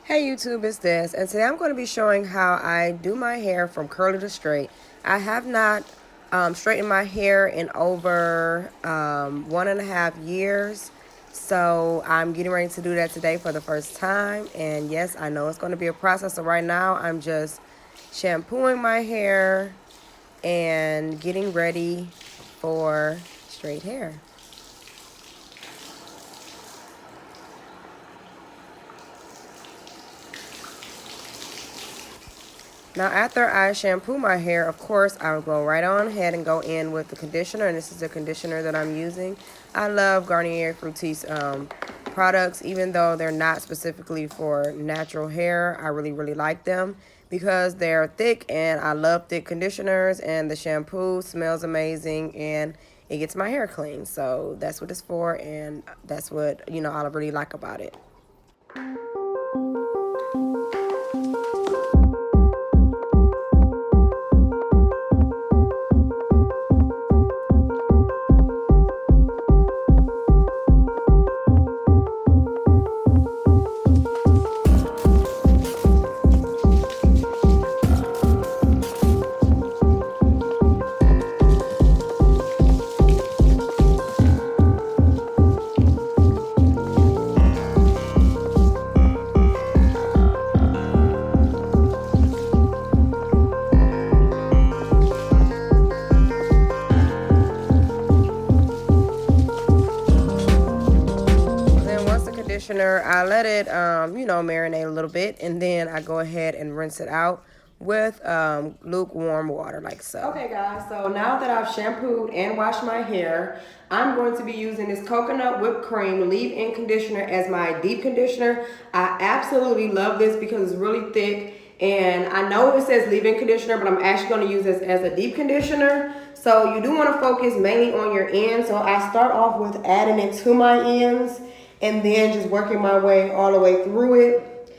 Hey YouTube, it's Des, and today I'm going to be showing how I do my hair from curly to straight. I have not straightened my hair in over 1.5 years, so I'm getting ready to do that today for the first time. And yes, I know it's going to be a process, so right now I'm just shampooing my hair and getting ready for straight hair. Now, after I shampoo my hair, of course, I will go right on ahead and go in with the conditioner. And this is the conditioner that I'm using. I love Garnier Fructis products, even though they're not specifically for natural hair. I really like them because they're thick, and I love thick conditioners. And the shampoo smells amazing, and it gets my hair clean. So that's what it's for, and that's what, I really like about it. Conditioner, I let it marinate a little bit, and then I go ahead and rinse it out with lukewarm water, like so. Okay guys, so now that I've shampooed and washed my hair, I'm going to be using this coconut whipped cream leave-in conditioner as my deep conditioner. I absolutely love this because it's really thick, and I know it says leave-in conditioner, but I'm actually going to use this as a deep conditioner. So you do want to focus mainly on your ends. So I start off with adding it to my ends, and then just working my way all the way through it.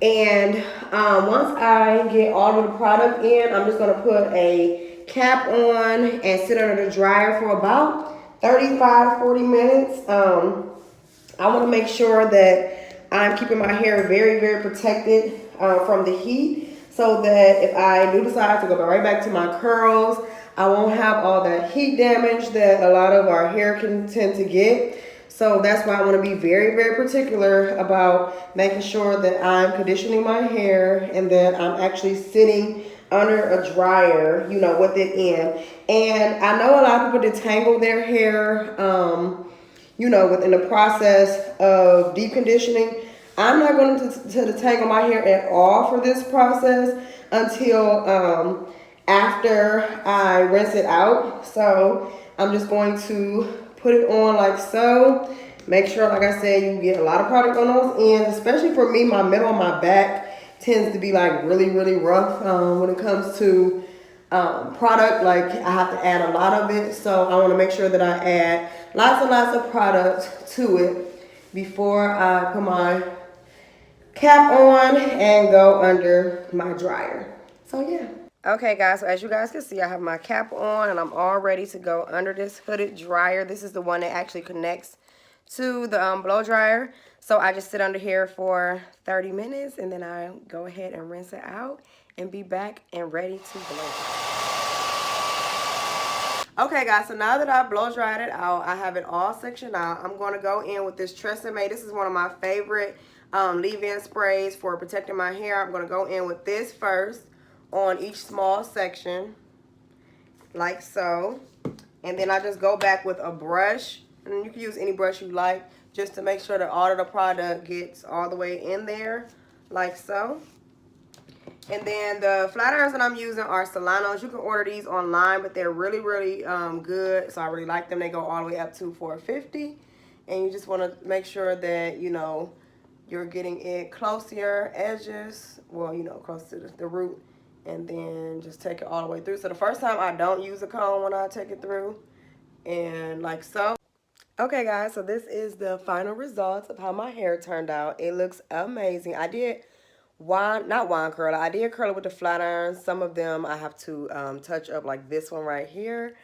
And once I get all of the product in, I'm just going to put a cap on and sit under the dryer for about 35-40 minutes. I want to make sure that I'm keeping my hair very protected from the heat, so that if I do decide to go right back to my curls, I won't have all that heat damage that a lot of our hair can tend to get. So that's why I want to be very particular about making sure that I'm conditioning my hair and that I'm actually sitting under a dryer, with it in. And I know a lot of people detangle their hair, within the process of deep conditioning. I'm not going to detangle my hair at all for this process until after I rinse it out. So I'm just going to put it on like so. Make sure, like I said, you get a lot of product on those ends. Especially for me, my middle of my back tends to be like really rough when it comes to product. Like I have to add a lot of it. So I want to make sure that I add lots and lots of product to it before I put my cap on and go under my dryer. So yeah. Okay guys, so as you guys can see, I have my cap on and I'm all ready to go under this hooded dryer. This is the one that actually connects to the blow dryer. So I just sit under here for 30 minutes and then I go ahead and rinse it out and be back and ready to blow. Okay guys, so now that I blow dried it out, I have it all sectioned out. I'm going to go in with this Tresemme. This is one of my favorite leave-in sprays for protecting my hair. I'm going to go in with this first on each small section, like so. And then I just go back with a brush, and you can use any brush you like, just to make sure that all of the product gets all the way in there, like so. And then the flat irons that I'm using are Solanos. You can order these online, but they're really good. So I really like them. They go all the way up to $4.50. And you just want to make sure that, you're getting it close to your edges. Well, close to the root. And then just take it all the way through. So the first time I don't use a comb when I take it through. And like so. Okay, guys. So this is the final results of how my hair turned out. It looks amazing. I did not wine curler. I did curl it with the flat iron. Some of them I have to touch up, like this one right here.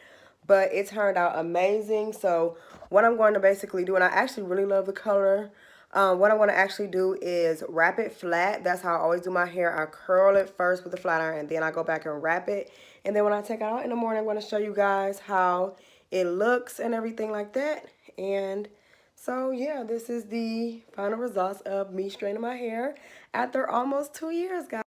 But it turned out amazing. So what I'm going to basically do, and I actually really love the color What I'm going to actually do is wrap it flat. That's how I always do my hair. I curl it first with the flat iron, and then I go back and wrap it. And then when I take it out in the morning, I'm going to show you guys how it looks and everything like that. And so, yeah, this is the final results of me straightening my hair after almost 2 years, guys.